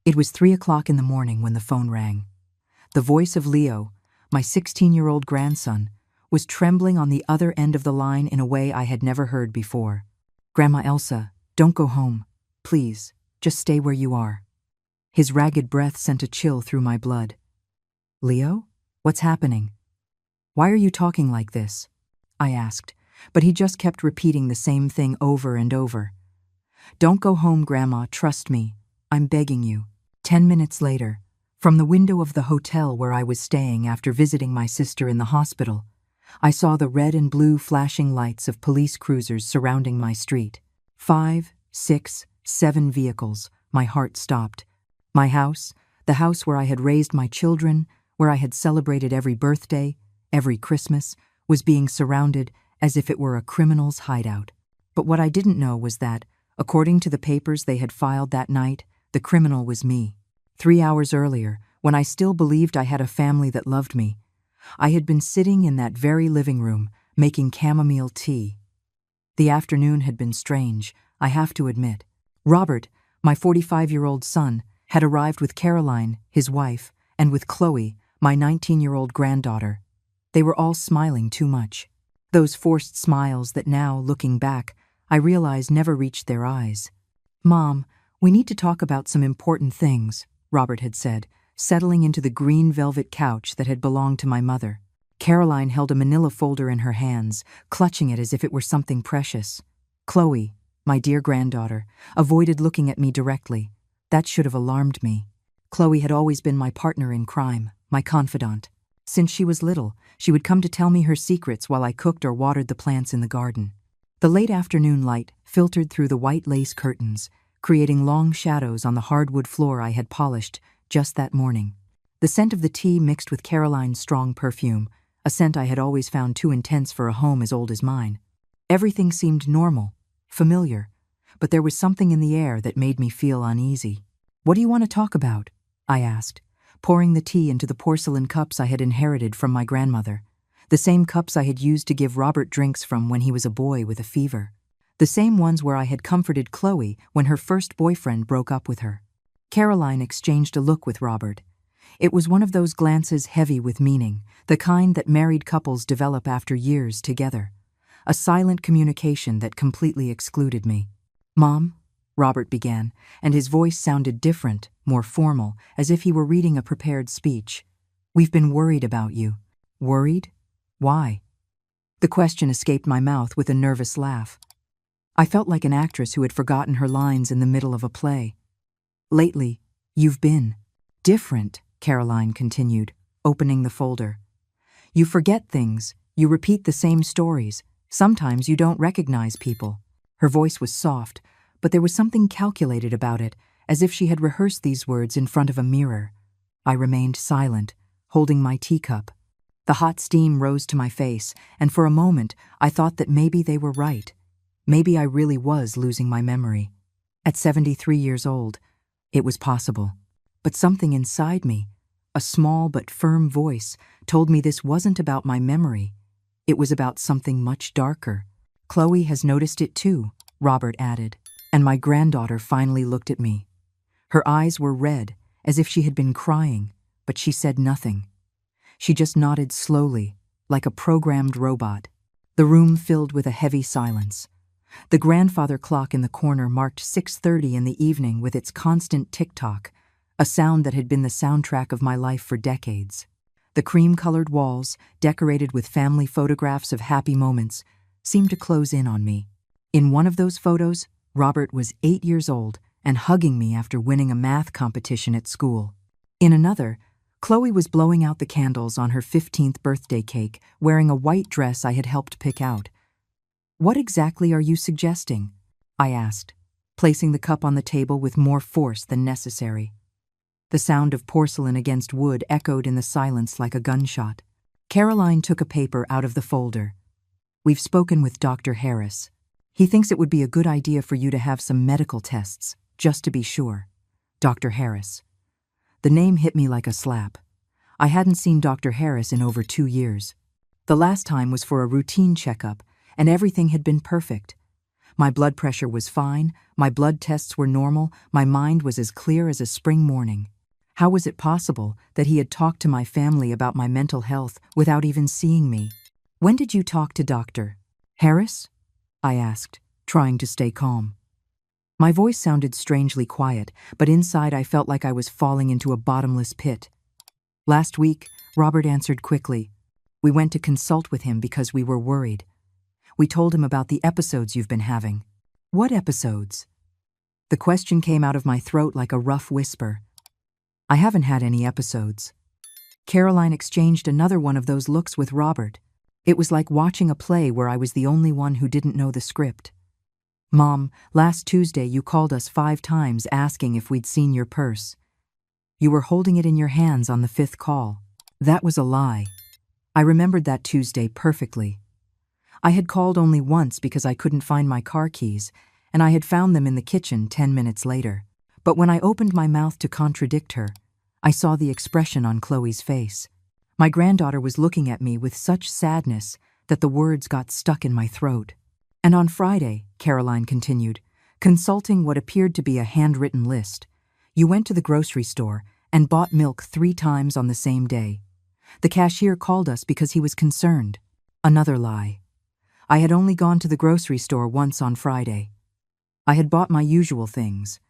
It was 3 o'clock in the morning when the phone rang. The voice of Leo, my 16-year-old grandson, was trembling on the other end of the line in a way I had never heard before. "Grandma Elsa, don't go home. Please, just stay where you are." His ragged breath sent a chill through my blood. "Leo? What's happening? Why are you talking like this?" I asked, but he just kept repeating the same thing over and over. "Don't go home, Grandma, trust me. I'm begging you." 10 minutes later, from the window of the hotel where I was staying after visiting my sister in the hospital, I saw the red and blue flashing lights of police cruisers surrounding my street. 5, 6, 7 vehicles. My heart stopped. My house, the house where I had raised my children, where I had celebrated every birthday, every Christmas, was being surrounded as if it were a criminal's hideout. But what I didn't know was that, according to the papers they had filed that night, the criminal was me. 3 hours earlier, when I still believed I had a family that loved me, I had been sitting in that very living room, making chamomile tea. The afternoon had been strange, I have to admit. Robert, my 45-year-old son, had arrived with Caroline, his wife, and with Chloe, my 19-year-old granddaughter. They were all smiling too much. Those forced smiles that now, looking back, I realized never reached their eyes. "Mom, we need to talk about some important things," Robert had said, settling into the green velvet couch that had belonged to my mother. Caroline held a manila folder in her hands, clutching it as if it were something precious. Chloe, my dear granddaughter, avoided looking at me directly. That should have alarmed me. Chloe had always been my partner in crime, my confidant. Since she was little, she would come to tell me her secrets while I cooked or watered the plants in the garden. The late afternoon light filtered through the white lace curtains, creating long shadows on the hardwood floor I had polished just that morning. The scent of the tea mixed with Caroline's strong perfume, a scent I had always found too intense for a home as old as mine. Everything seemed normal, familiar, but there was something in the air that made me feel uneasy. "What do you want to talk about?" I asked, pouring the tea into the porcelain cups I had inherited from my grandmother, the same cups I had used to give Robert drinks from when he was a boy with a fever. The same ones where I had comforted Chloe when her first boyfriend broke up with her. Caroline exchanged a look with Robert. It was one of those glances heavy with meaning, the kind that married couples develop after years together. A silent communication that completely excluded me. "Mom," Robert began, and his voice sounded different, more formal, as if he were reading a prepared speech. "We've been worried about you." "Worried? Why?" The question escaped my mouth with a nervous laugh. I felt like an actress who had forgotten her lines in the middle of a play. "Lately, you've been different," Caroline continued, opening the folder. "You forget things, you repeat the same stories, sometimes you don't recognize people." Her voice was soft, but there was something calculated about it, as if she had rehearsed these words in front of a mirror. I remained silent, holding my teacup. The hot steam rose to my face, and for a moment I thought that maybe they were right. Maybe I really was losing my memory. At 73 years old, it was possible. But something inside me, a small but firm voice, told me this wasn't about my memory. It was about something much darker. "Chloe has noticed it too," Robert added, and my granddaughter finally looked at me. Her eyes were red, as if she had been crying, but she said nothing. She just nodded slowly, like a programmed robot. The room filled with a heavy silence. The grandfather clock in the corner marked 6:30 in the evening with its constant tick-tock, a sound that had been the soundtrack of my life for decades. The cream-colored walls, decorated with family photographs of happy moments, seemed to close in on me. In one of those photos, Robert was 8 years old and hugging me after winning a math competition at school. In another, Chloe was blowing out the candles on her 15th birthday cake, wearing a white dress I had helped pick out. "What exactly are you suggesting?" I asked, placing the cup on the table with more force than necessary. The sound of porcelain against wood echoed in the silence like a gunshot. Caroline took a paper out of the folder. "We've spoken with Dr. Harris. He thinks it would be a good idea for you to have some medical tests, just to be sure." Dr. Harris. The name hit me like a slap. I hadn't seen Dr. Harris in over 2 years. The last time was for a routine checkup, and everything had been perfect. My blood pressure was fine, my blood tests were normal, my mind was as clear as a spring morning. How was it possible that he had talked to my family about my mental health without even seeing me? "When did you talk to Dr. Harris?" I asked, trying to stay calm. My voice sounded strangely quiet, but inside I felt like I was falling into a bottomless pit. "Last week," Robert answered quickly. "We went to consult with him because we were worried. We told him about the episodes you've been having." "What episodes?" The question came out of my throat like a rough whisper. "I haven't had any episodes." Caroline exchanged another one of those looks with Robert. It was like watching a play where I was the only one who didn't know the script. "Mom, last Tuesday you called us 5 times asking if we'd seen your purse. You were holding it in your hands on the 5th call." That was a lie. I remembered that Tuesday perfectly. I had called only once because I couldn't find my car keys, and I had found them in the kitchen 10 minutes later. But when I opened my mouth to contradict her, I saw the expression on Chloe's face. My granddaughter was looking at me with such sadness that the words got stuck in my throat. "And on Friday," Caroline continued, consulting what appeared to be a handwritten list, "you went to the grocery store and bought milk 3 times on the same day. The cashier called us because he was concerned." Another lie. I had only gone to the grocery store once on Friday. I had bought my usual things.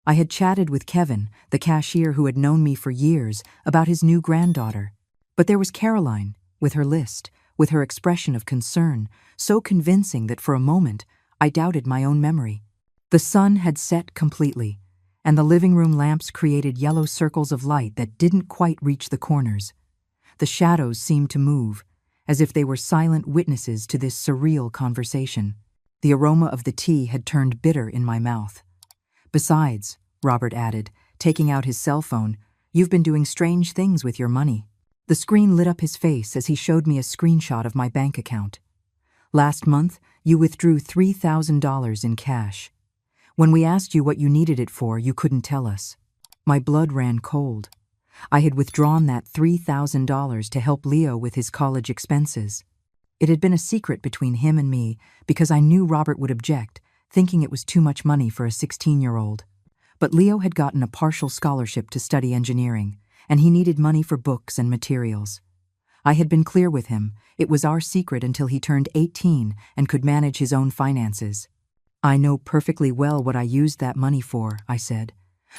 I had chatted with Kevin, the cashier who had known me for years, about his new granddaughter. But there was Caroline, with her list, with her expression of concern, so convincing that for a moment I doubted my own memory. The sun had set completely, and the living room lamps created yellow circles of light that didn't quite reach the corners. The shadows seemed to move, as if they were silent witnesses to this surreal conversation. The aroma of the tea had turned bitter in my mouth. "Besides," Robert added, taking out his cell phone, "you've been doing strange things with your money." The screen lit up his face as he showed me a screenshot of my bank account. "Last month, you withdrew $3,000 in cash. When we asked you what you needed it for, you couldn't tell us." My blood ran cold. I had withdrawn that $3,000 to help Leo with his college expenses. It had been a secret between him and me because I knew Robert would object, thinking it was too much money for a 16-year-old. But Leo had gotten a partial scholarship to study engineering, and he needed money for books and materials. I had been clear with him, it was our secret until he turned 18 and could manage his own finances. "I know perfectly well what I used that money for," I said.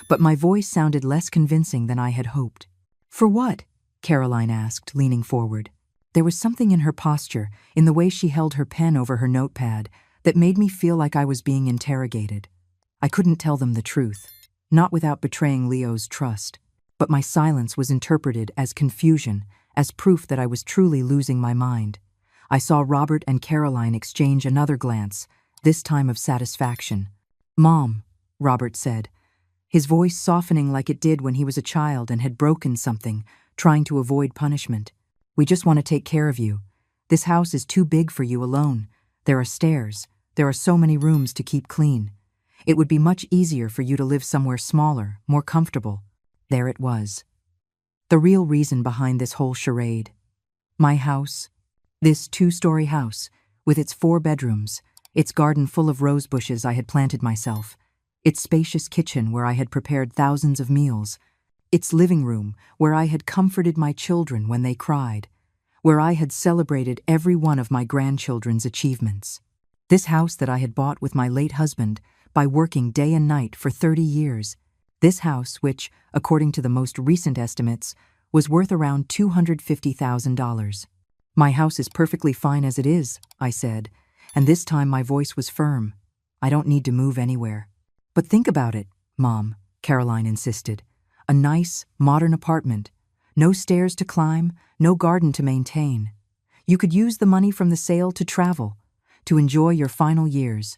But my voice sounded less convincing than I had hoped. "For what?" Caroline asked, leaning forward. There was something in her posture, in the way she held her pen over her notepad, that made me feel like I was being interrogated. I couldn't tell them the truth, not without betraying Leo's trust. But my silence was interpreted as confusion, as proof that I was truly losing my mind. I saw Robert and Caroline exchange another glance, this time of satisfaction. "Mom," Robert said, his voice softening like it did when he was a child and had broken something, trying to avoid punishment. "We just want to take care of you. This house is too big for you alone. There are stairs. There are so many rooms to keep clean. It would be much easier for you to live somewhere smaller, more comfortable." There it was. The real reason behind this whole charade. My house. This 2-story house, with its 4 bedrooms, its garden full of rose bushes I had planted myself, its spacious kitchen where I had prepared thousands of meals, its living room where I had comforted my children when they cried, where I had celebrated every one of my grandchildren's achievements. This house that I had bought with my late husband by working day and night for 30 years. This house, which, according to the most recent estimates, was worth around $250,000. "My house is perfectly fine as it is," I said, and this time my voice was firm. "I don't need to move anywhere." "But think about it, Mom," Caroline insisted. "A nice, modern apartment. No stairs to climb, no garden to maintain. You could use the money from the sale to travel, to enjoy your final years."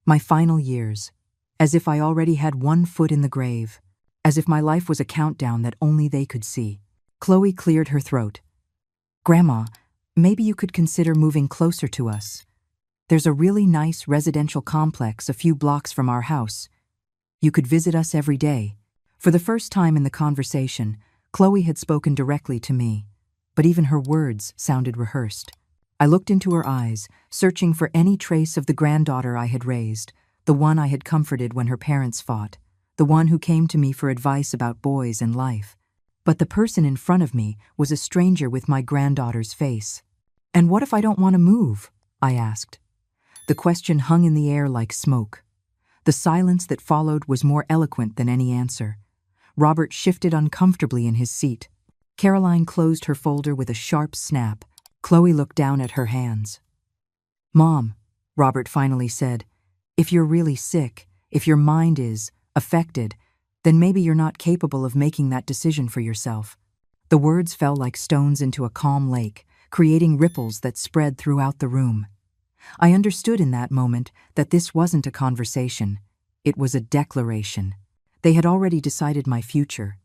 My final years. As if I already had 1 foot in the grave. As if my life was a countdown that only they could see. Chloe cleared her throat. "Grandma, maybe you could consider moving closer to us. There's a really nice residential complex a few blocks from our house. You could visit us every day." For the first time in the conversation, Chloe had spoken directly to me, but even her words sounded rehearsed. I looked into her eyes, searching for any trace of the granddaughter I had raised, the one I had comforted when her parents fought, the one who came to me for advice about boys and life. But the person in front of me was a stranger with my granddaughter's face. "And what if I don't want to move?" I asked. The question hung in the air like smoke. The silence that followed was more eloquent than any answer. Robert shifted uncomfortably in his seat. Caroline closed her folder with a sharp snap. Chloe looked down at her hands. "Mom," Robert finally said, "if you're really sick, if your mind is affected, then maybe you're not capable of making that decision for yourself." The words fell like stones into a calm lake, creating ripples that spread throughout the room. I understood in that moment that this wasn't a conversation. It was a declaration. They had already decided my future.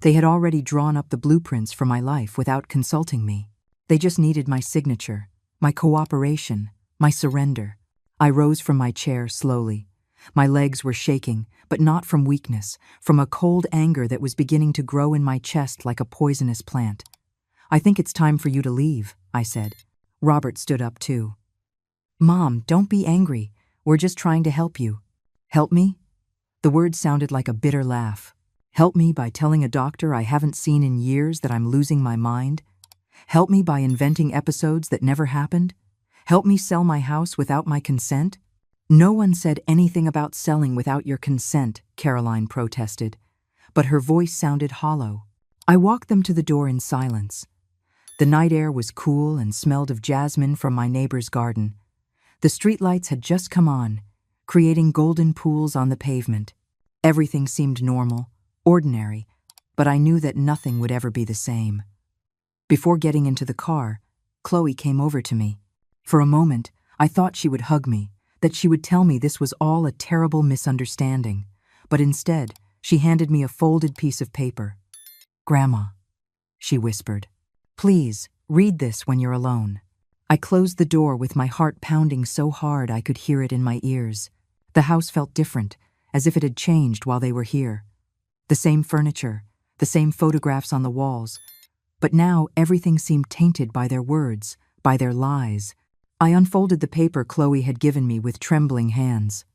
They had already drawn up the blueprints for my life without consulting me. They just needed my signature, my cooperation, my surrender. I rose from my chair slowly. My legs were shaking, but not from weakness, from a cold anger that was beginning to grow in my chest like a poisonous plant. "I think it's time for you to leave," I said. Robert stood up too. "Mom, don't be angry. We're just trying to help you." "Help me?" The word sounded like a bitter laugh. "Help me by telling a doctor I haven't seen in years that I'm losing my mind? Help me by inventing episodes that never happened? Help me sell my house without my consent?" "No one said anything about selling without your consent," Caroline protested, but her voice sounded hollow. I walked them to the door in silence. The night air was cool and smelled of jasmine from my neighbor's garden. The streetlights had just come on, creating golden pools on the pavement. Everything seemed normal, ordinary, but I knew that nothing would ever be the same. Before getting into the car, Chloe came over to me. For a moment, I thought she would hug me, that she would tell me this was all a terrible misunderstanding, but instead, she handed me a folded piece of paper. "Grandma," she whispered, "please, read this when you're alone." I closed the door with my heart pounding so hard I could hear it in my ears. The house felt different, as if it had changed while they were here. The same furniture, the same photographs on the walls, but now everything seemed tainted by their words, by their lies. I unfolded the paper Chloe had given me with trembling hands.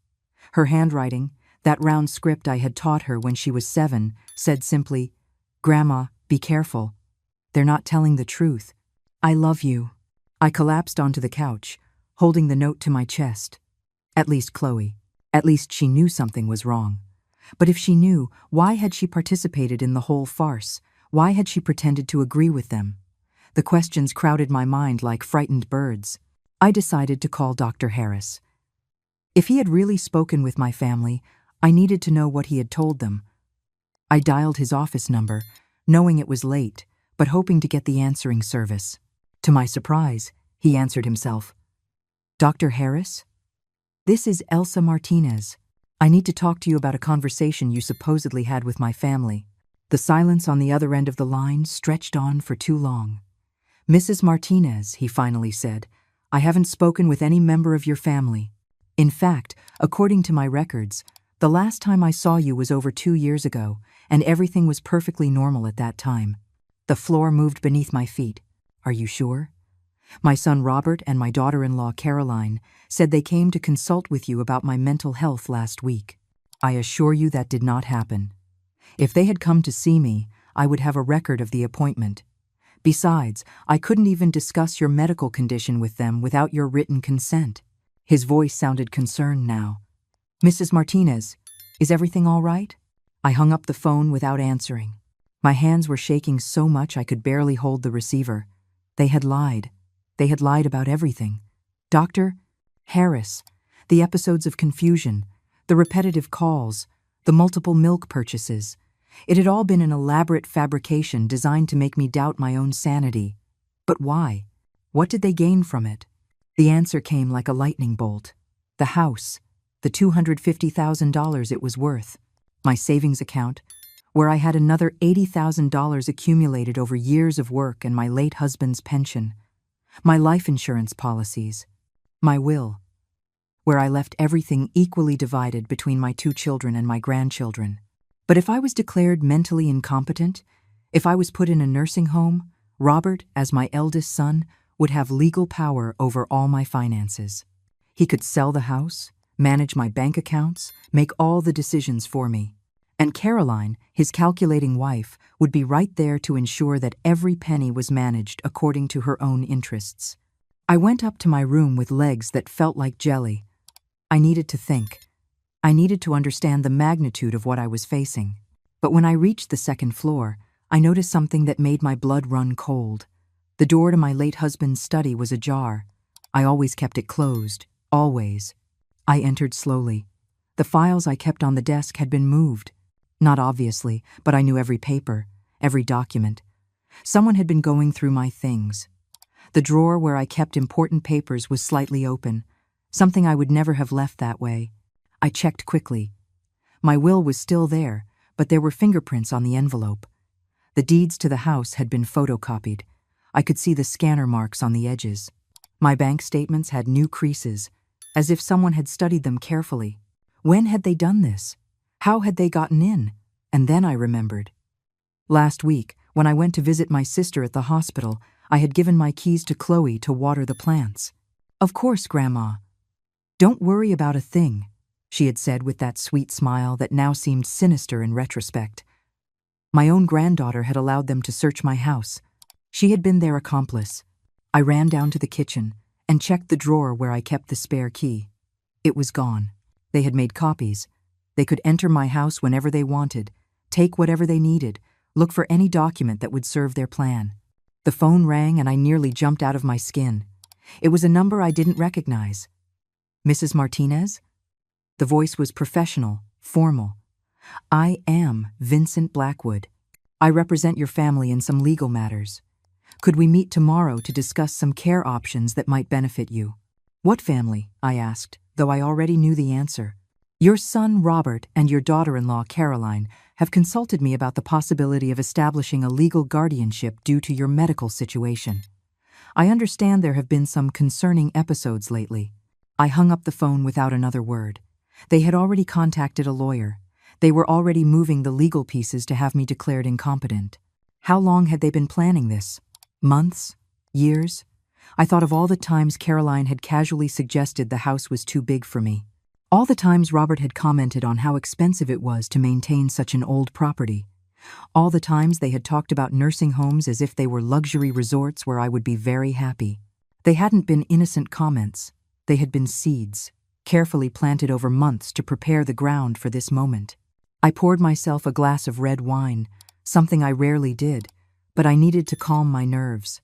Her handwriting, that round script I had taught her when she was 7, said simply, "Grandma, be careful. They're not telling the truth. I love you." I collapsed onto the couch, holding the note to my chest. At least Chloe. At least she knew something was wrong. But if she knew, why had she participated in the whole farce? Why had she pretended to agree with them? The questions crowded my mind like frightened birds. I decided to call Dr. Harris. If he had really spoken with my family, I needed to know what he had told them. I dialed his office number, knowing it was late, but hoping to get the answering service. To my surprise, he answered himself. "Dr. Harris? This is Elsa Martinez. I need to talk to you about a conversation you supposedly had with my family." The silence on the other end of the line stretched on for too long. "Mrs. Martinez," he finally said, "I haven't spoken with any member of your family. In fact, according to my records, the last time I saw you was over 2 years ago, and everything was perfectly normal at that time." The floor moved beneath my feet. "Are you sure?" "My son Robert and my daughter-in-law Caroline said they came to consult with you about my mental health last week. I assure you that did not happen. If they had come to see me, I would have a record of the appointment. Besides, I couldn't even discuss your medical condition with them without your written consent." His voice sounded concerned now. "Mrs. Martinez, is everything all right?" I hung up the phone without answering. My hands were shaking so much I could barely hold the receiver. They had lied. They had lied about everything. Dr. Harris, the episodes of confusion, the repetitive calls, the multiple milk purchases. It had all been an elaborate fabrication designed to make me doubt my own sanity. But why? What did they gain from it? The answer came like a lightning bolt. The house, the $250,000 it was worth, my savings account, where I had another $80,000 accumulated over years of work and my late husband's pension, my life insurance policies, my will, where I left everything equally divided between my 2 children and my grandchildren. But if I was declared mentally incompetent, if I was put in a nursing home, Robert, as my eldest son, would have legal power over all my finances. He could sell the house, manage my bank accounts, make all the decisions for me. And Caroline, his calculating wife, would be right there to ensure that every penny was managed according to her own interests. I went up to my room with legs that felt like jelly. I needed to think. I needed to understand the magnitude of what I was facing. But when I reached the second floor, I noticed something that made my blood run cold. The door to my late husband's study was ajar. I always kept it closed, always. I entered slowly. The files I kept on the desk had been moved. Not obviously, but I knew every paper, every document. Someone had been going through my things. The drawer where I kept important papers was slightly open, something I would never have left that way. I checked quickly. My will was still there, but there were fingerprints on the envelope. The deeds to the house had been photocopied. I could see the scanner marks on the edges. My bank statements had new creases, as if someone had studied them carefully. When had they done this? How had they gotten in? And then I remembered. Last week, when I went to visit my sister at the hospital, I had given my keys to Chloe to water the plants. "Of course, Grandma. Don't worry about a thing," she had said with that sweet smile that now seemed sinister in retrospect. My own granddaughter had allowed them to search my house. She had been their accomplice. I ran down to the kitchen and checked the drawer where I kept the spare key. It was gone. They had made copies. They could enter my house whenever they wanted, take whatever they needed, look for any document that would serve their plan. The phone rang and I nearly jumped out of my skin. It was a number I didn't recognize. "Mrs. Martinez?" The voice was professional, formal. "I am Vincent Blackwood. I represent your family in some legal matters. Could we meet tomorrow to discuss some care options that might benefit you?" "What family?" I asked, though I already knew the answer. "Your son, Robert, and your daughter-in-law, Caroline, have consulted me about the possibility of establishing a legal guardianship due to your medical situation. I understand there have been some concerning episodes lately." I hung up the phone without another word. They had already contacted a lawyer. They were already moving the legal pieces to have me declared incompetent. How long had they been planning this? Months? Years? I thought of all the times Caroline had casually suggested the house was too big for me. All the times Robert had commented on how expensive it was to maintain such an old property. All the times they had talked about nursing homes as if they were luxury resorts where I would be very happy. They hadn't been innocent comments. They had been seeds, carefully planted over months to prepare the ground for this moment. I poured myself a glass of red wine, something I rarely did, but I needed to calm my nerves.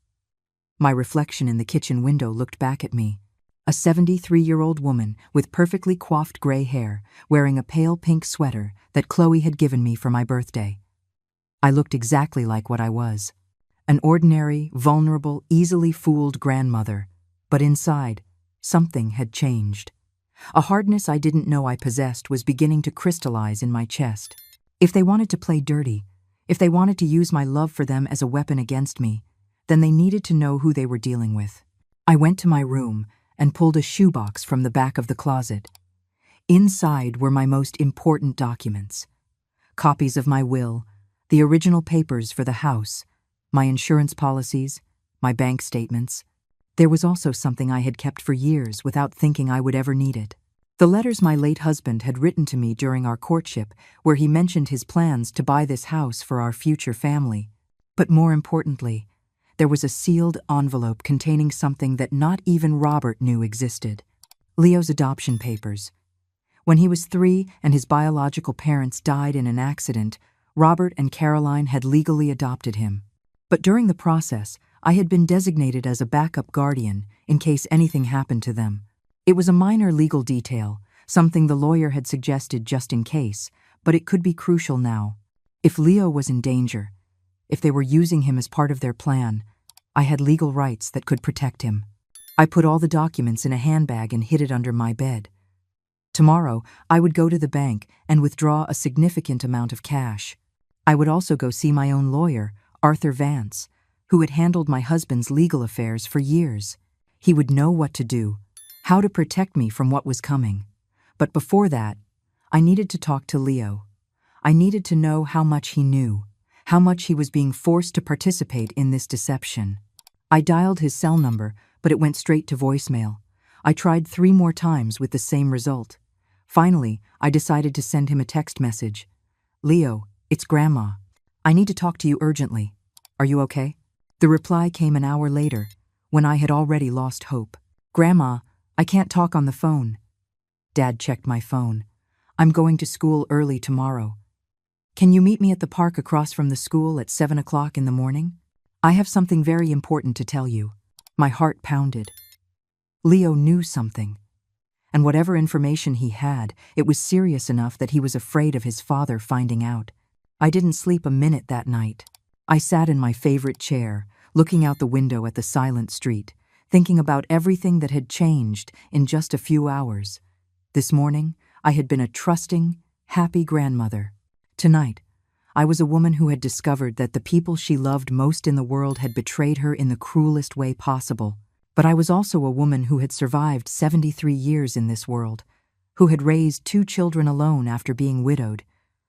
My reflection in the kitchen window looked back at me. A 73-year-old woman with perfectly coiffed gray hair, wearing a pale pink sweater that Chloe had given me for my birthday. I looked exactly like what I was. An ordinary, vulnerable, easily fooled grandmother. But inside, something had changed. A hardness I didn't know I possessed was beginning to crystallize in my chest. If they wanted to play dirty, if they wanted to use my love for them as a weapon against me, then they needed to know who they were dealing with. I went to my room and pulled a shoebox from the back of the closet. Inside were my most important documents. Copies of my will, the original papers for the house, my insurance policies, my bank statements. There was also something I had kept for years without thinking I would ever need it. The letters my late husband had written to me during our courtship, where he mentioned his plans to buy this house for our future family. But more importantly, there was a sealed envelope containing something that not even Robert knew existed. Leo's adoption papers. When he was 3 and his biological parents died in an accident, Robert and Caroline had legally adopted him. But during the process, I had been designated as a backup guardian in case anything happened to them. It was a minor legal detail, something the lawyer had suggested just in case, but it could be crucial now. If Leo was in danger, if they were using him as part of their plan, I had legal rights that could protect him. I put all the documents in a handbag and hid it under my bed. Tomorrow, I would go to the bank and withdraw a significant amount of cash. I would also go see my own lawyer, Arthur Vance, who had handled my husband's legal affairs for years. He would know what to do, how to protect me from what was coming. But before that, I needed to talk to Leo. I needed to know how much he knew, how much he was being forced to participate in this deception. I dialed his cell number, but it went straight to voicemail. I tried 3 more times with the same result. Finally, I decided to send him a text message. "Leo, it's Grandma. I need to talk to you urgently. Are you okay?" The reply came an hour later, when I had already lost hope. "Grandma, I can't talk on the phone." Dad checked my phone. "I'm going to school early tomorrow. Can you meet me at the park across from the school at 7 o'clock in the morning? I have something very important to tell you." My heart pounded. Leo knew something. And whatever information he had, it was serious enough that he was afraid of his father finding out. I didn't sleep a minute that night. I sat in my favorite chair, looking out the window at the silent street, thinking about everything that had changed in just a few hours. This morning, I had been a trusting, happy grandmother. Tonight, I was a woman who had discovered that the people she loved most in the world had betrayed her in the cruelest way possible. But I was also a woman who had survived 73 years in this world, who had raised 2 children alone after being widowed,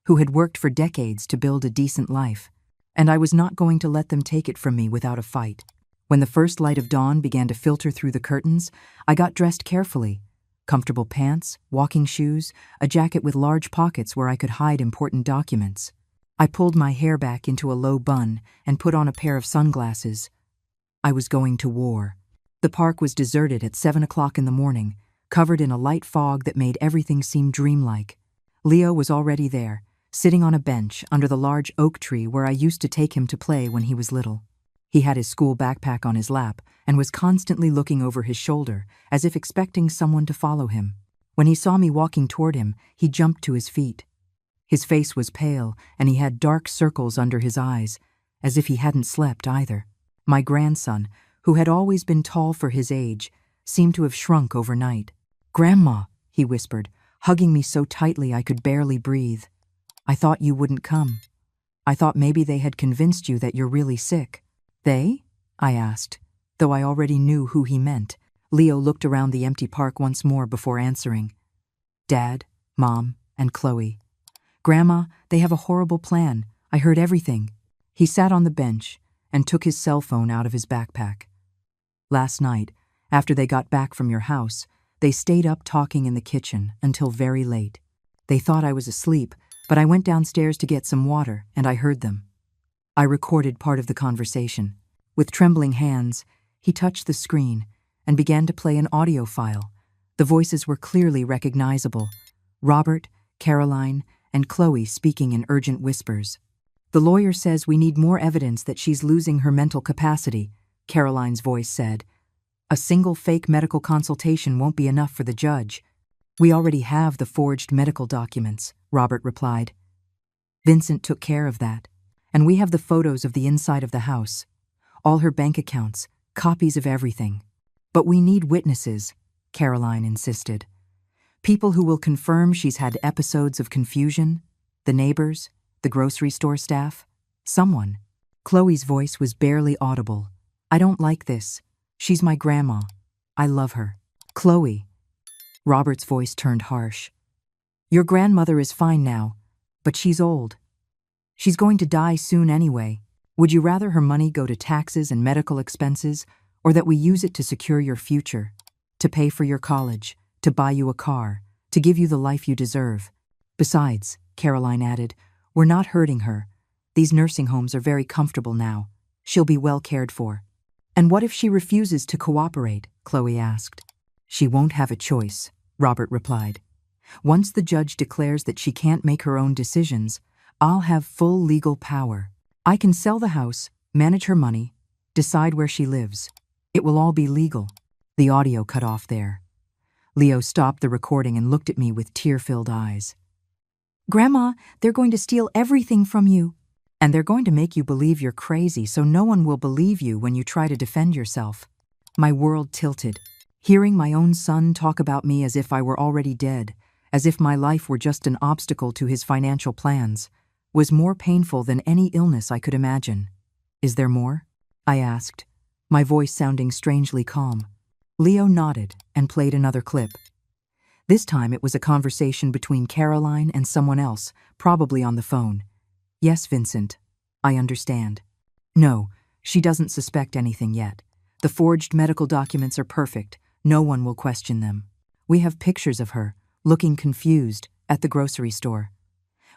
who had worked for decades to build a decent life, and I was not going to let them take it from me without a fight. When the first light of dawn began to filter through the curtains, I got dressed carefully. Comfortable pants, walking shoes, a jacket with large pockets where I could hide important documents. I pulled my hair back into a low bun and put on a pair of sunglasses. I was going to war. The park was deserted at 7 o'clock in the morning, covered in a light fog that made everything seem dreamlike. Leo was already there, sitting on a bench under the large oak tree where I used to take him to play when he was little. He had his school backpack on his lap and was constantly looking over his shoulder, as if expecting someone to follow him. When he saw me walking toward him, he jumped to his feet. His face was pale, and he had dark circles under his eyes, as if he hadn't slept either. My grandson, who had always been tall for his age, seemed to have shrunk overnight. "Grandma," he whispered, hugging me so tightly I could barely breathe. "I thought you wouldn't come. I thought maybe they had convinced you that you're really sick." "They?" I asked, though I already knew who he meant. Leo looked around the empty park once more before answering. "Dad, Mom, and Chloe. Grandma, they have a horrible plan. I heard everything." He sat on the bench and took his cell phone out of his backpack. "Last night, after they got back from your house, they stayed up talking in the kitchen until very late. They thought I was asleep, but I went downstairs to get some water and I heard them." I recorded part of the conversation. With trembling hands, he touched the screen and began to play an audio file. The voices were clearly recognizable. Robert, Caroline, and Chloe speaking in urgent whispers. "The lawyer says we need more evidence that she's losing her mental capacity," Caroline's voice said. "A single fake medical consultation won't be enough for the judge." "We already have the forged medical documents," Robert replied. "Vincent took care of that. And we have the photos of the inside of the house. All her bank accounts, copies of everything. But we need witnesses," Caroline insisted. "People who will confirm she's had episodes of confusion, the neighbors, the grocery store staff, someone." Chloe's voice was barely audible. "I don't like this. She's my grandma. I love her." "Chloe." Robert's voice turned harsh. "Your grandmother is fine now, but she's old. She's going to die soon anyway. Would you rather her money go to taxes and medical expenses, or that we use it to secure your future, to pay for your college, to buy you a car, to give you the life you deserve? Besides," Caroline added, "we're not hurting her. These nursing homes are very comfortable now. She'll be well cared for." "And what if she refuses to cooperate?" Chloe asked. "She won't have a choice," Robert replied. "Once the judge declares that she can't make her own decisions, I'll have full legal power. I can sell the house, manage her money, decide where she lives. It will all be legal." The audio cut off there. Leo stopped the recording and looked at me with tear-filled eyes. "Grandma, they're going to steal everything from you. And they're going to make you believe you're crazy so no one will believe you when you try to defend yourself." My world tilted. Hearing my own son talk about me as if I were already dead, as if my life were just an obstacle to his financial plans, was more painful than any illness I could imagine. "Is there more?" I asked, my voice sounding strangely calm. Leo nodded and played another clip. This time it was a conversation between Caroline and someone else, probably on the phone. "Yes, Vincent, I understand. No, she doesn't suspect anything yet. The forged medical documents are perfect. No one will question them. We have pictures of her, looking confused, at the grocery store.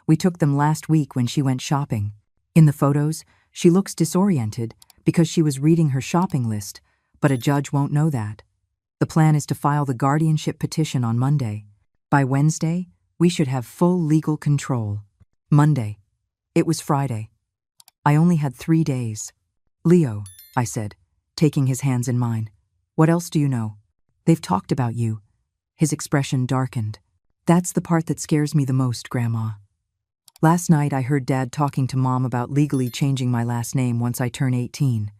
We took them last week when she went shopping. In the photos, she looks disoriented because she was reading her shopping list, but a judge won't know that. The plan is to file the guardianship petition on Monday. By Wednesday, we should have full legal control. Monday. It was Friday. I only had 3 days. Leo, I said, taking his hands in mine. What else do you know? They've talked about you. His expression darkened. That's the part that scares me the most, Grandma. Last night I heard Dad talking to Mom about legally changing my last name once I turn 18.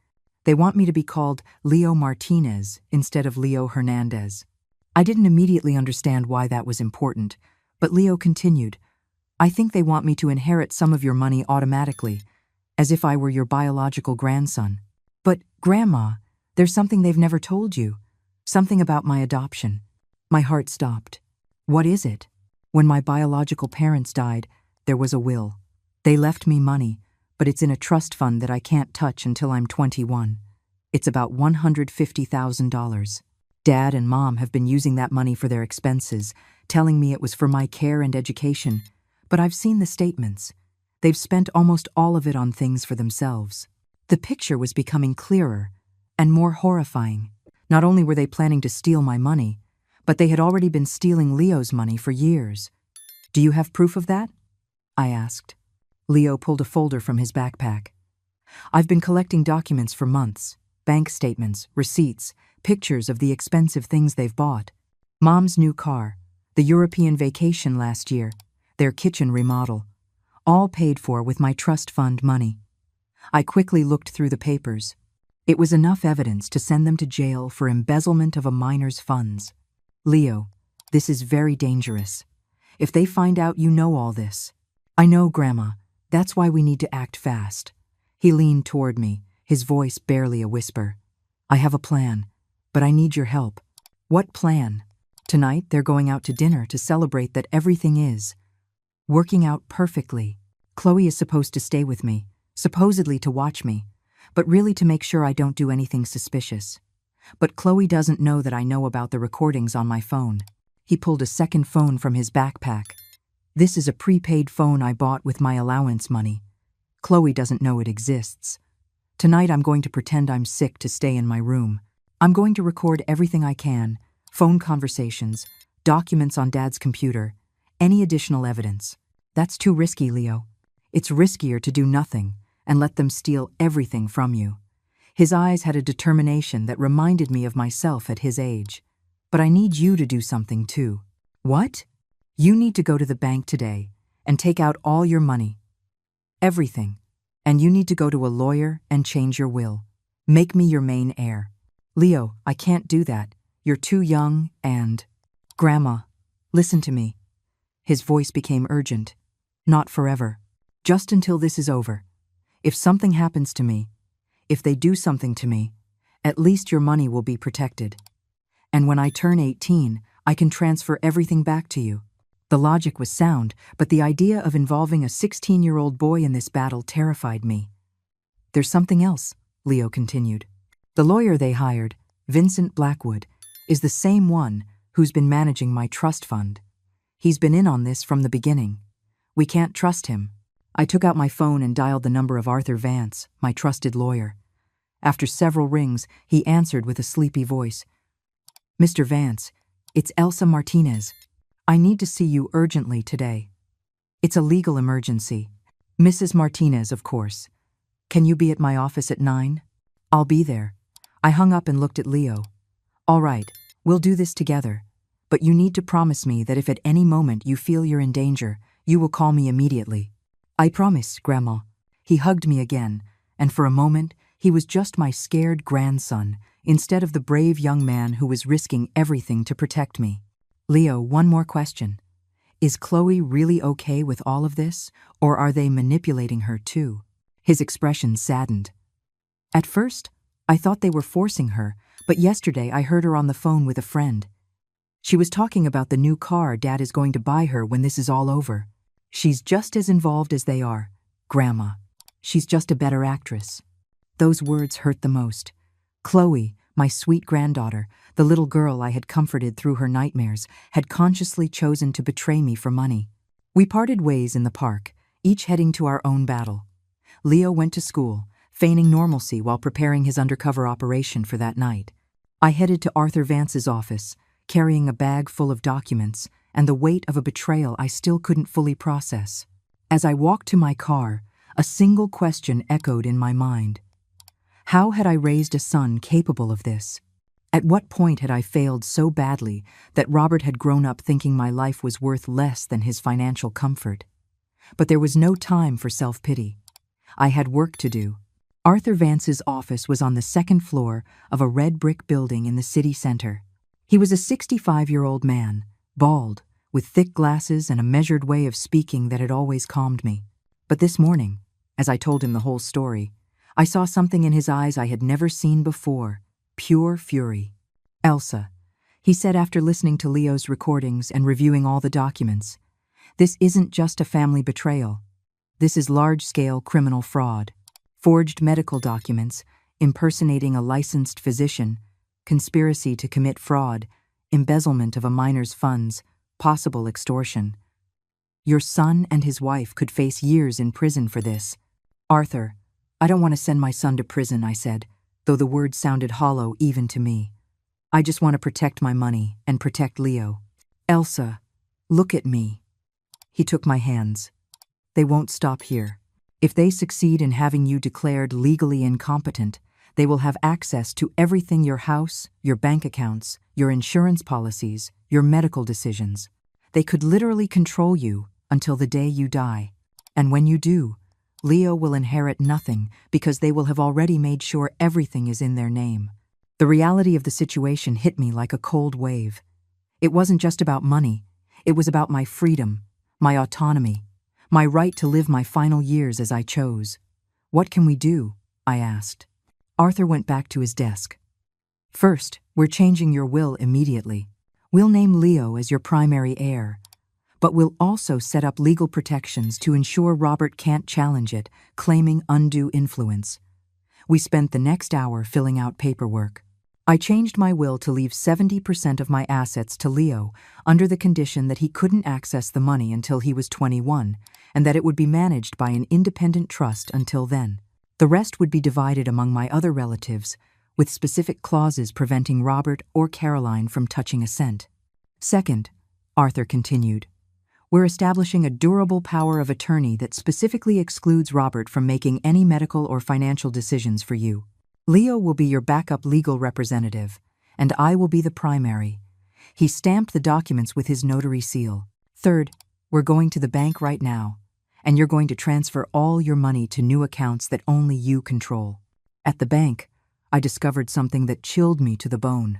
They want me to be called Leo Martinez instead of Leo Hernandez. I didn't immediately understand why that was important, but Leo continued, I think they want me to inherit some of your money automatically, as if I were your biological grandson. But, Grandma, there's something they've never told you. Something about my adoption. My heart stopped. What is it? When my biological parents died, there was a will. They left me money, but it's in a trust fund that I can't touch until I'm 21. It's about $150,000. Dad and Mom have been using that money for their expenses, telling me it was for my care and education, but I've seen the statements. They've spent almost all of it on things for themselves. The picture was becoming clearer and more horrifying. Not only were they planning to steal my money, but they had already been stealing Leo's money for years. Do you have proof of that? I asked. Leo pulled a folder from his backpack. I've been collecting documents for months. Bank statements, receipts, pictures of the expensive things they've bought. Mom's new car, the European vacation last year, their kitchen remodel. All paid for with my trust fund money. I quickly looked through the papers. It was enough evidence to send them to jail for embezzlement of a minor's funds. Leo, this is very dangerous. If they find out you know all this. I know, Grandma. That's why we need to act fast. He leaned toward me, his voice barely a whisper. I have a plan, but I need your help. What plan? Tonight they're going out to dinner to celebrate that everything is working out perfectly. Chloe is supposed to stay with me, supposedly to watch me, but really to make sure I don't do anything suspicious. But Chloe doesn't know that I know about the recordings on my phone. He pulled a second phone from his backpack. This is a prepaid phone I bought with my allowance money. Chloe doesn't know it exists. Tonight I'm going to pretend I'm sick to stay in my room. I'm going to record everything I can, phone conversations, documents on Dad's computer, any additional evidence. That's too risky, Leo. It's riskier to do nothing and let them steal everything from you. His eyes had a determination that reminded me of myself at his age. But I need you to do something too. What? You need to go to the bank today and take out all your money. Everything. And you need to go to a lawyer and change your will. Make me your main heir. Leo, I can't do that. You're too young and… Grandma, listen to me. His voice became urgent. Not forever. Just until this is over. If something happens to me, if they do something to me, at least your money will be protected. And when I turn 18, I can transfer everything back to you. The logic was sound, but the idea of involving a 16-year-old boy in this battle terrified me. There's something else, Leo continued. The lawyer they hired, Vincent Blackwood, is the same one who's been managing my trust fund. He's been in on this from the beginning. We can't trust him. I took out my phone and dialed the number of Arthur Vance, my trusted lawyer. After several rings, he answered with a sleepy voice. Mr. Vance, it's Elsa Martinez. I need to see you urgently today. It's a legal emergency. Mrs. Martinez, of course. Can you be at my office at 9? I'll be there. I hung up and looked at Leo. All right, we'll do this together. But you need to promise me that if at any moment you feel you're in danger, you will call me immediately. I promise, Grandma. He hugged me again, and for a moment, he was just my scared grandson, instead of the brave young man who was risking everything to protect me. Leo, one more question. Is Chloe really okay with all of this, or are they manipulating her too? His expression saddened. At first, I thought they were forcing her, but yesterday I heard her on the phone with a friend. She was talking about the new car Dad is going to buy her when this is all over. She's just as involved as they are, Grandma. She's just a better actress. Those words hurt the most. Chloe, my sweet granddaughter, the little girl I had comforted through her nightmares, had consciously chosen to betray me for money. We parted ways in the park, each heading to our own battle. Leo went to school, feigning normalcy while preparing his undercover operation for that night. I headed to Arthur Vance's office, carrying a bag full of documents and the weight of a betrayal I still couldn't fully process. As I walked to my car, a single question echoed in my mind. How had I raised a son capable of this? At what point had I failed so badly that Robert had grown up thinking my life was worth less than his financial comfort? But there was no time for self-pity. I had work to do. Arthur Vance's office was on the second floor of a red brick building in the city center. He was a 65-year-old man, bald, with thick glasses and a measured way of speaking that had always calmed me. But this morning, as I told him the whole story, I saw something in his eyes I had never seen before, pure fury. "Elsa," he said after listening to Leo's recordings and reviewing all the documents, "this isn't just a family betrayal. This is large-scale criminal fraud. Forged medical documents, impersonating a licensed physician, conspiracy to commit fraud, embezzlement of a minor's funds, possible extortion. Your son and his wife could face years in prison for this." "Arthur, I don't want to send my son to prison," I said, though the words sounded hollow even to me. "I just want to protect my money and protect Leo." "Elsa, look at me." He took my hands. "They won't stop here. If they succeed in having you declared legally incompetent, they will have access to everything: your house, your bank accounts, your insurance policies, your medical decisions. They could literally control you until the day you die. And when you do, Leo will inherit nothing because they will have already made sure everything is in their name." The reality of the situation hit me like a cold wave. It wasn't just about money. It was about my freedom, my autonomy, my right to live my final years as I chose. "What can we do?" I asked. Arthur went back to his desk. "First, we're changing your will immediately. We'll name Leo as your primary heir. But we'll also set up legal protections to ensure Robert can't challenge it, claiming undue influence." We spent the next hour filling out paperwork. I changed my will to leave 70% of my assets to Leo under the condition that he couldn't access the money until he was 21, and that it would be managed by an independent trust until then. The rest would be divided among my other relatives, with specific clauses preventing Robert or Caroline from touching a cent. "Second," Arthur continued, "we're establishing a durable power of attorney that specifically excludes Robert from making any medical or financial decisions for you. Leo will be your backup legal representative, and I will be the primary." He stamped the documents with his notary seal. "Third, we're going to the bank right now, and you're going to transfer all your money to new accounts that only you control." At the bank, I discovered something that chilled me to the bone.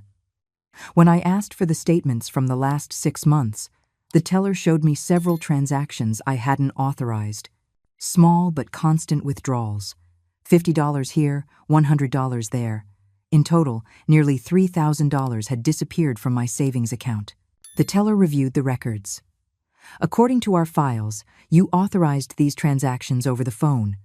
When I asked for the statements from the last 6 months, the teller showed me several transactions I hadn't authorized. Small but constant withdrawals. $50 here, $100 there. In total, nearly $3,000 had disappeared from my savings account. The teller reviewed the records. "According to our files, you authorized these transactions over the phone.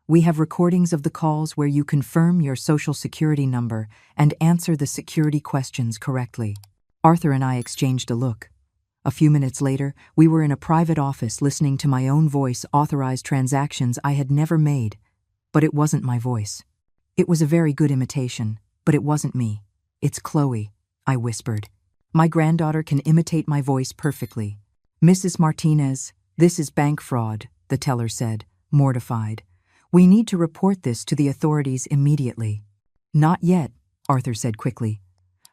We have recordings of the calls where you confirm your social security number and answer the security questions correctly." Arthur and I exchanged a look. A few minutes later, we were in a private office listening to my own voice authorize transactions I had never made. But it wasn't my voice. It was a very good imitation, but it wasn't me. "It's Chloe," I whispered. "My granddaughter can imitate my voice perfectly." "Mrs. Martinez, this is bank fraud," the teller said, mortified. "We need to report this to the authorities immediately." "Not yet," Arthur said quickly.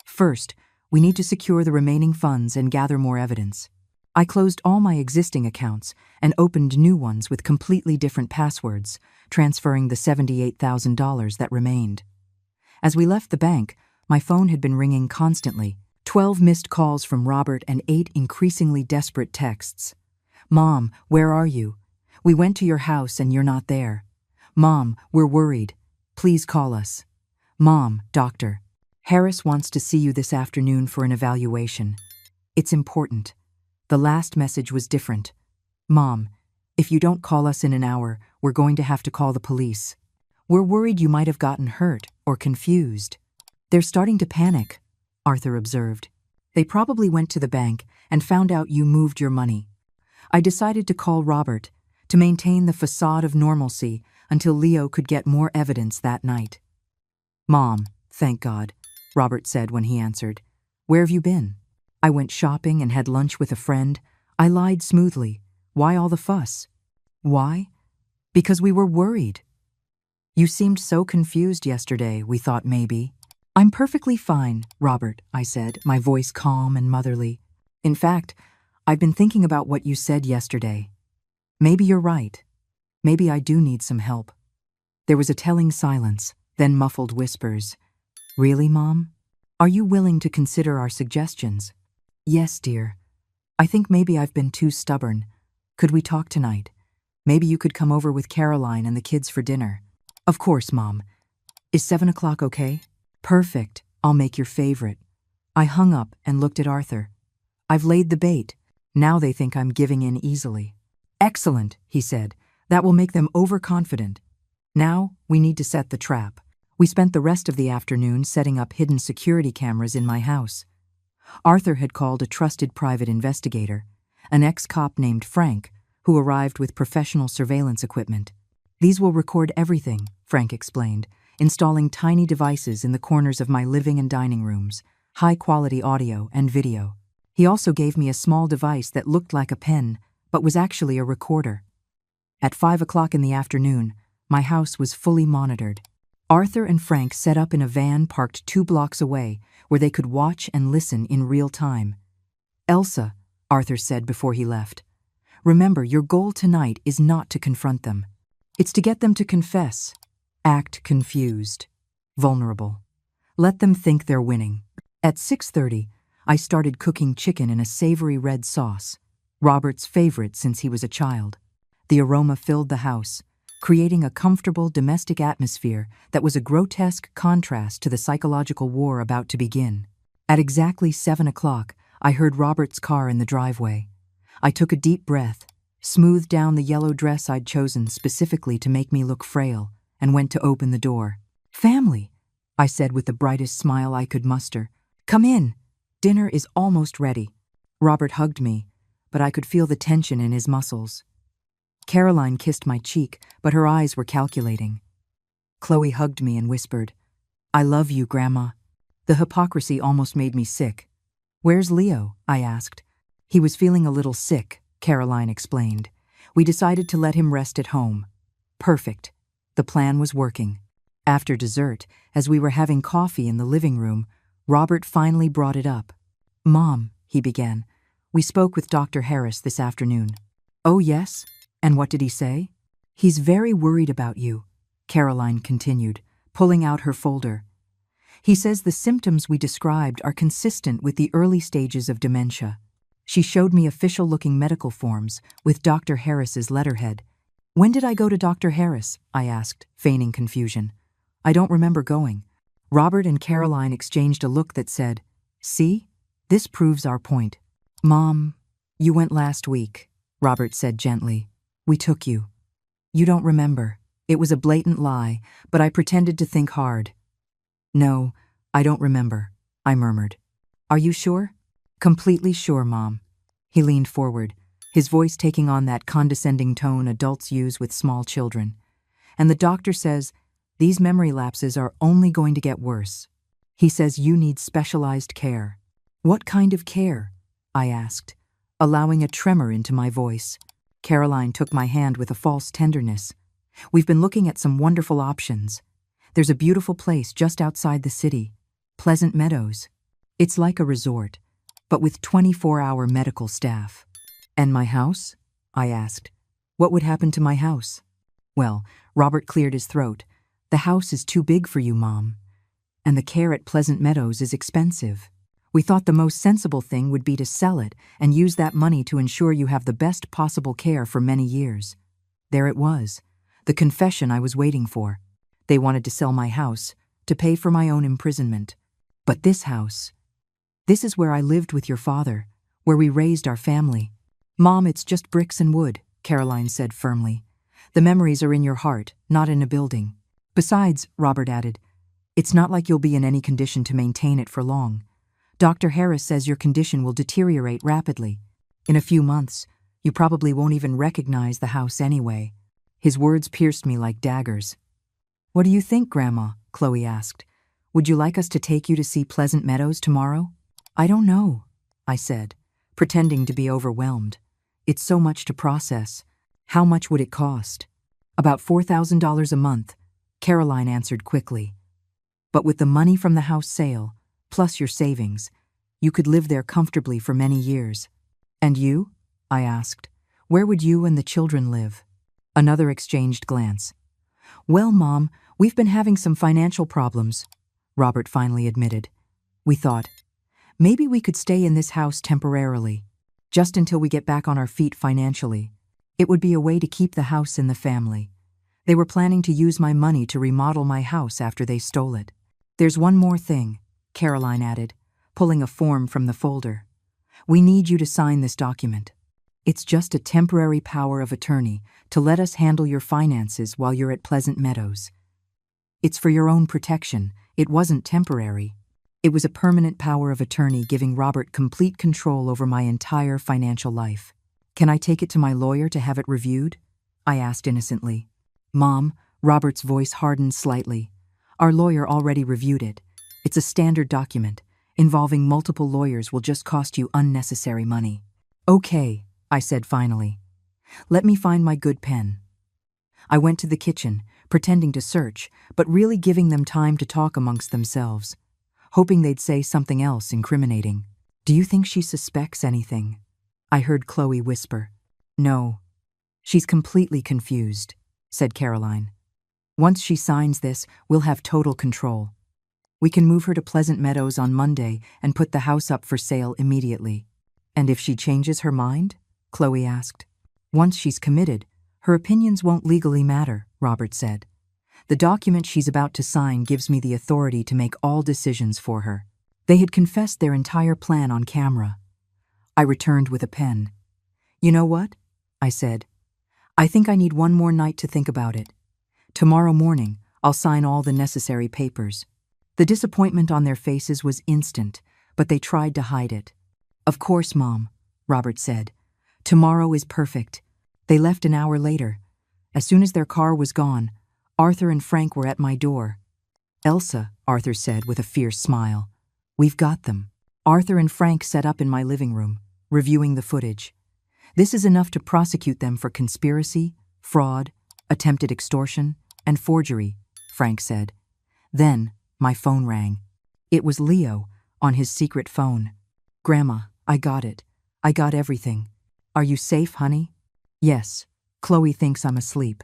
"First, we need to secure the remaining funds and gather more evidence." I closed all my existing accounts and opened new ones with completely different passwords, transferring the $78,000 that remained. As we left the bank, my phone had been ringing constantly. 12 missed calls from Robert and 8 increasingly desperate texts. "Mom, where are you? We went to your house and you're not there. Mom, we're worried. Please call us. Mom, doctor. Harris wants to see you this afternoon for an evaluation. It's important." The last message was different. "Mom, if you don't call us in an hour, we're going to have to call the police. We're worried you might have gotten hurt or confused." They're starting to panic, Arthur observed. They probably went to the bank and found out you moved your money. I decided to call Robert to maintain the facade of normalcy until Leo could get more evidence that night. Mom, thank God, Robert said when he answered. Where have you been? I went shopping and had lunch with a friend. I lied smoothly. Why all the fuss? Why? Because we were worried. You seemed so confused yesterday, we thought maybe. I'm perfectly fine, Robert, I said, my voice calm and motherly. In fact, I've been thinking about what you said yesterday. Maybe you're right. Maybe I do need some help. There was a telling silence, then muffled whispers. Really, Mom? Are you willing to consider our suggestions? Yes, dear. I think maybe I've been too stubborn. Could we talk tonight? Maybe you could come over with Caroline and the kids for dinner. Of course, Mom. Is 7 o'clock okay? Perfect. I'll make your favorite. I hung up and looked at Arthur. I've laid the bait. Now they think I'm giving in easily. Excellent, he said. That will make them overconfident. Now we need to set the trap. We spent the rest of the afternoon setting up hidden security cameras in my house. Arthur had called a trusted private investigator, an ex-cop named Frank, who arrived with professional surveillance equipment. These will record everything, Frank explained, installing tiny devices in the corners of my living and dining rooms, high-quality audio and video. He also gave me a small device that looked like a pen, but was actually a recorder. At 5 o'clock in the afternoon, my house was fully monitored. Arthur and Frank set up in a van parked 2 blocks away where they could watch and listen in real time. Elsa, Arthur said before he left, remember, your goal tonight is not to confront them. It's to get them to confess, act confused, vulnerable. Let them think they're winning. At 6:30, I started cooking chicken in a savory red sauce, Robert's favorite since he was a child. The aroma filled the house, creating a comfortable domestic atmosphere that was a grotesque contrast to the psychological war about to begin. At exactly 7 o'clock, I heard Robert's car in the driveway. I took a deep breath, smoothed down the yellow dress I'd chosen specifically to make me look frail, and went to open the door. Family, I said with the brightest smile I could muster. Come in. Dinner is almost ready. Robert hugged me, but I could feel the tension in his muscles. Caroline kissed my cheek, but her eyes were calculating. Chloe hugged me and whispered, I love you, Grandma. The hypocrisy almost made me sick. Where's Leo? I asked. He was feeling a little sick, Caroline explained. We decided to let him rest at home. Perfect. The plan was working. After dessert, as we were having coffee in the living room, Robert finally brought it up. Mom, he began, we spoke with Dr. Harris this afternoon. Oh, yes? And what did he say? He's very worried about you, Caroline continued, pulling out her folder. He says the symptoms we described are consistent with the early stages of dementia. She showed me official-looking medical forms with Dr. Harris's letterhead. When did I go to Dr. Harris? I asked, feigning confusion. I don't remember going. Robert and Caroline exchanged a look that said, See? This proves our point. Mom, you went last week, Robert said gently. We took you. You don't remember. It was a blatant lie, but I pretended to think hard. No, I don't remember, I murmured. Are you sure? Completely sure, Mom. He leaned forward, his voice taking on that condescending tone adults use with small children. And the doctor says, these memory lapses are only going to get worse. He says you need specialized care. What kind of care? I asked, allowing a tremor into my voice. Caroline took my hand with a false tenderness. We've been looking at some wonderful options. There's a beautiful place just outside the city, Pleasant Meadows. It's like a resort, but with 24-hour medical staff. And my house? I asked. What would happen to my house? Well, Robert cleared his throat. The house is too big for you, Mom. And the care at Pleasant Meadows is expensive. We thought the most sensible thing would be to sell it and use that money to ensure you have the best possible care for many years. There it was, the confession I was waiting for. They wanted to sell my house to pay for my own imprisonment. But this house, this is where I lived with your father, where we raised our family. Mom, it's just bricks and wood, Caroline said firmly. The memories are in your heart, not in a building. Besides, Robert added, It's not like you'll be in any condition to maintain it for long. Dr. Harris says your condition will deteriorate rapidly. In a few months, you probably won't even recognize the house anyway." His words pierced me like daggers. "What do you think, Grandma?" Chloe asked. "Would you like us to take you to see Pleasant Meadows tomorrow?" "I don't know," I said, pretending to be overwhelmed. "It's so much to process. How much would it cost?" "About $4,000 a month," Caroline answered quickly. "But with the money from the house sale, plus your savings, you could live there comfortably for many years." "And you?" I asked. "Where would you and the children live?" Another exchanged glance. "Well, Mom, we've been having some financial problems," Robert finally admitted. "We thought, maybe we could stay in this house temporarily, just until we get back on our feet financially. It would be a way to keep the house in the family. They were planning to use my money to remodel my house after they stole it." "There's one more thing," Caroline added, pulling a form from the folder. "We need you to sign this document. It's just a temporary power of attorney to let us handle your finances while you're at Pleasant Meadows. It's for your own protection. It wasn't temporary. It was a permanent power of attorney giving Robert complete control over my entire financial life. Can I take it to my lawyer to have it reviewed?" I asked innocently. "Mom," Robert's voice hardened slightly. "Our lawyer already reviewed it. It's a standard document. Involving multiple lawyers will just cost you unnecessary money." "Okay," I said finally. "Let me find my good pen." I went to the kitchen, pretending to search, but really giving them time to talk amongst themselves, hoping they'd say something else incriminating. "Do you think she suspects anything?" I heard Chloe whisper. "No. She's completely confused," said Caroline. "Once she signs this, we'll have total control. We can move her to Pleasant Meadows on Monday and put the house up for sale immediately." "And if she changes her mind?" Chloe asked. "Once she's committed, her opinions won't legally matter," Robert said. "The document she's about to sign gives me the authority to make all decisions for her." They had confessed their entire plan on camera. I returned with a pen. "You know what?" I said. "I think I need one more night to think about it. Tomorrow morning, I'll sign all the necessary papers." The disappointment on their faces was instant, but they tried to hide it. "Of course, Mom," Robert said. "Tomorrow is perfect." They left an hour later. As soon as their car was gone, Arthur and Frank were at my door. "Elsa," Arthur said with a fierce smile, "we've got them." Arthur and Frank sat up in my living room, reviewing the footage. "This is enough to prosecute them for conspiracy, fraud, attempted extortion, and forgery," Frank said. Then my phone rang. It was Leo, on his secret phone. "Grandma, I got it. I got everything. Are you safe, honey?" "Yes. Chloe thinks I'm asleep.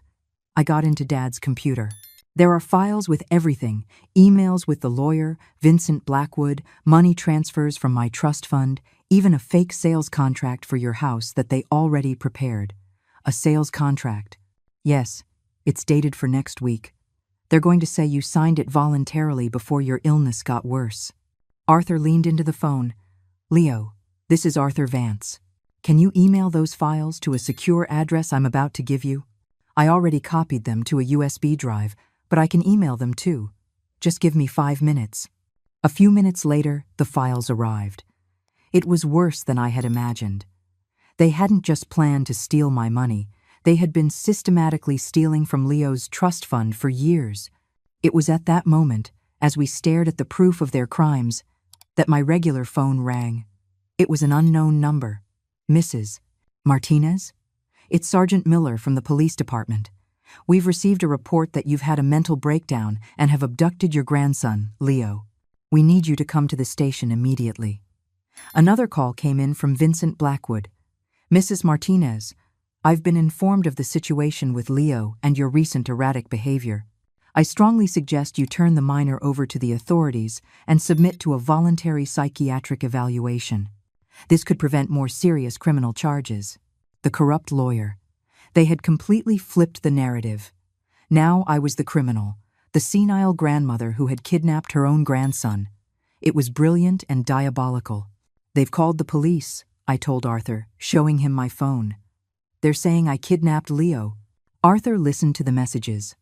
I got into Dad's computer. There are files with everything, emails with the lawyer, Vincent Blackwood, money transfers from my trust fund, even a fake sales contract for your house that they already prepared. A sales contract. Yes, it's dated for next week. They're going to say you signed it voluntarily before your illness got worse." Arthur leaned into the phone. "Leo, this is Arthur Vance. Can you email those files to a secure address I'm about to give you? I already copied them to a USB drive, but I can email them too. Just give me 5 minutes." A few minutes later, the files arrived. It was worse than I had imagined. They hadn't just planned to steal my money. They had been systematically stealing from Leo's trust fund for years. It was at that moment, as we stared at the proof of their crimes, that my regular phone rang. It was an unknown number. "Mrs. Martinez? It's Sergeant Miller from the police department. We've received a report that you've had a mental breakdown and have abducted your grandson, Leo. We need you to come to the station immediately." Another call came in from Vincent Blackwood. "Mrs. Martinez, I've been informed of the situation with Leo and your recent erratic behavior. I strongly suggest you turn the minor over to the authorities and submit to a voluntary psychiatric evaluation. This could prevent more serious criminal charges." The corrupt lawyer. They had completely flipped the narrative. Now I was the criminal, the senile grandmother who had kidnapped her own grandson. It was brilliant and diabolical. "They've called the police," I told Arthur, showing him my phone. "They're saying I kidnapped Leo." Arthur listened to the messages.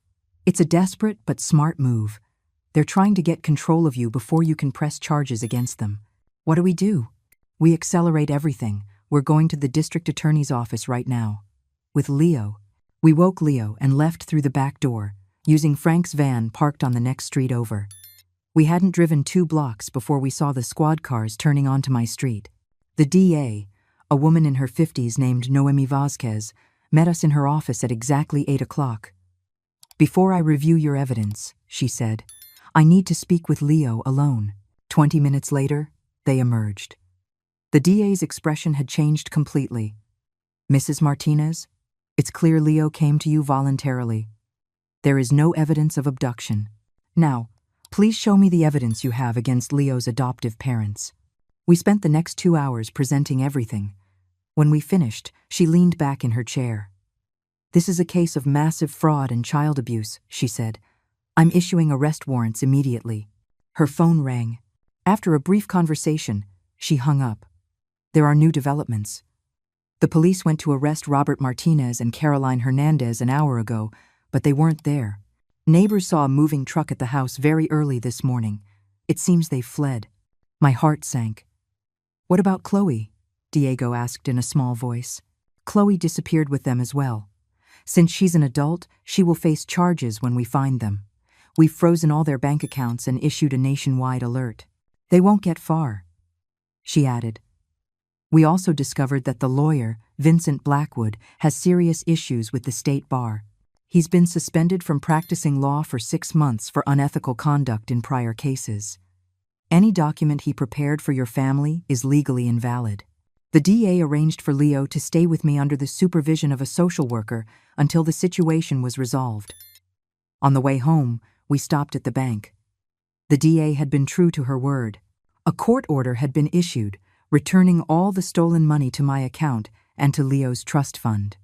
"It's a desperate but smart move. They're trying to get control of you before you can press charges against them. What do we do? We accelerate everything. We're going to the district attorney's office right now. With Leo. We woke Leo and left through the back door, using Frank's van parked on the next street over. We hadn't driven 2 blocks before we saw the squad cars turning onto my street. The DA, a woman in her 50s named Noemi Vasquez, met us in her office at exactly 8 o'clock. "Before I review your evidence," she said, "I need to speak with Leo alone." 20 minutes later, they emerged. The DA's expression had changed completely. "Mrs. Martinez, it's clear Leo came to you voluntarily. There is no evidence of abduction. Now, please show me the evidence you have against Leo's adoptive parents." We spent the next 2 hours presenting everything. When we finished, she leaned back in her chair. "This is a case of massive fraud and child abuse," she said. "I'm issuing arrest warrants immediately." Her phone rang. After a brief conversation, she hung up. "There are new developments. The police went to arrest Robert Martinez and Caroline Hernandez an hour ago, but they weren't there. Neighbors saw a moving truck at the house very early this morning. It seems they fled." My heart sank. "What about Chloe?" Diego asked in a small voice. "Chloe disappeared with them as well. Since she's an adult, she will face charges when we find them. We've frozen all their bank accounts and issued a nationwide alert. They won't get far," she added. We also discovered that the lawyer, Vincent Blackwood, has serious issues with the state bar. He's been suspended from practicing law for 6 months for unethical conduct in prior cases. Any document he prepared for your family is legally invalid. The DA arranged for Leo to stay with me under the supervision of a social worker until the situation was resolved. On the way home, we stopped at the bank. The DA had been true to her word. A court order had been issued, returning all the stolen money to my account and to Leo's trust fund.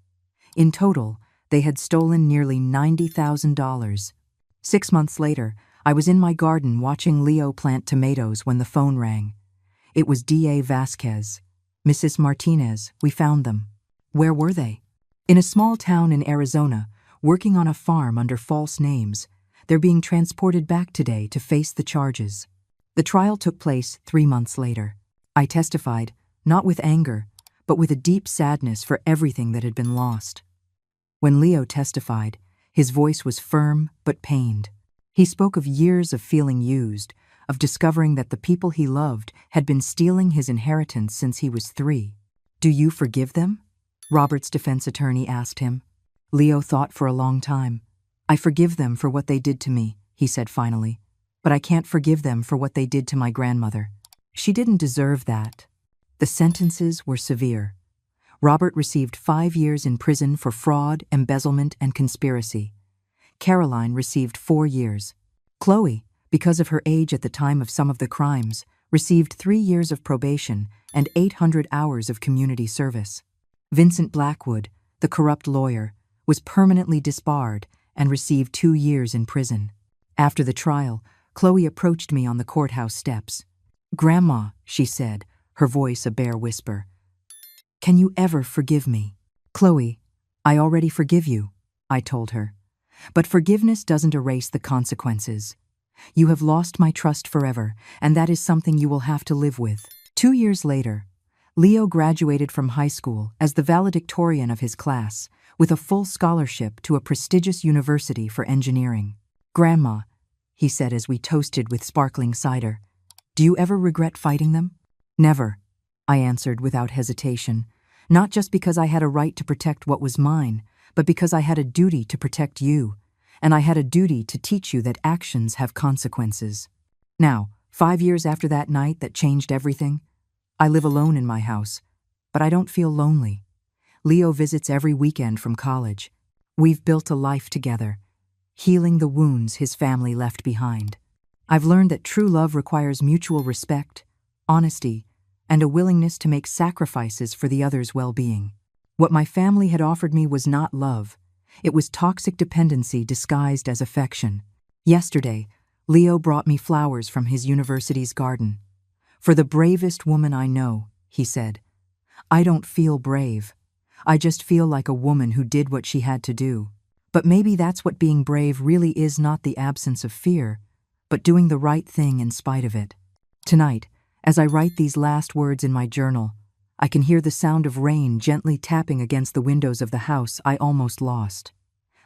In total, they had stolen nearly $90,000. 6 months later, I was in my garden watching Leo plant tomatoes when the phone rang. It was DA Vasquez. "Mrs. Martinez, we found them." "Where were they?" "In a small town in Arizona, working on a farm under false names. They're being transported back today to face the charges." The trial took place 3 months later. I testified, not with anger, but with a deep sadness for everything that had been lost. When Leo testified, his voice was firm but pained. He spoke of years of feeling used, of discovering that the people he loved had been stealing his inheritance since he was 3. "Do you forgive them?" Robert's defense attorney asked him. Leo thought for a long time. "I forgive them for what they did to me," he said finally, "but I can't forgive them for what they did to my grandmother. She didn't deserve that." The sentences were severe. Robert received 5 years in prison for fraud, embezzlement, and conspiracy. Caroline received 4 years. Chloe, because of her age at the time of some of the crimes, received 3 years of probation and 800 hours of community service. Vincent Blackwood, the corrupt lawyer, was permanently disbarred and received 2 years in prison. After the trial, Chloe approached me on the courthouse steps. "Grandma," she said, her voice a bare whisper, "can you ever forgive me?" "Chloe, I already forgive you," I told her. "But forgiveness doesn't erase the consequences. You have lost my trust forever, and that is something you will have to live with." 2 years later, Leo graduated from high school as the valedictorian of his class, with a full scholarship to a prestigious university for engineering. "Grandma," he said as we toasted with sparkling cider, "do you ever regret fighting them?" "Never," I answered without hesitation, not just because I had a right to protect what was mine, but because I had a duty to protect you, and I had a duty to teach you that actions have consequences. Now, 5 years after that night that changed everything, I live alone in my house, but I don't feel lonely. Leo visits every weekend from college. We've built a life together, healing the wounds his family left behind. I've learned that true love requires mutual respect, honesty, and a willingness to make sacrifices for the other's well-being. What my family had offered me was not love. It was toxic dependency disguised as affection. Yesterday, Leo brought me flowers from his university's garden. "For the bravest woman I know," he said. "I don't feel brave. I just feel like a woman who did what she had to do. But maybe that's what being brave really is, not the absence of fear, but doing the right thing in spite of it. Tonight, as I write these last words in my journal, I can hear the sound of rain gently tapping against the windows of the house I almost lost.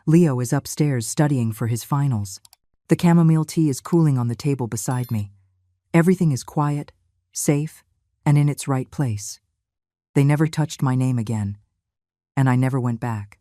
Leo is upstairs studying for his finals. The chamomile tea is cooling on the table beside me. Everything is quiet, safe, and in its right place. They never touched my name again, and I never went back.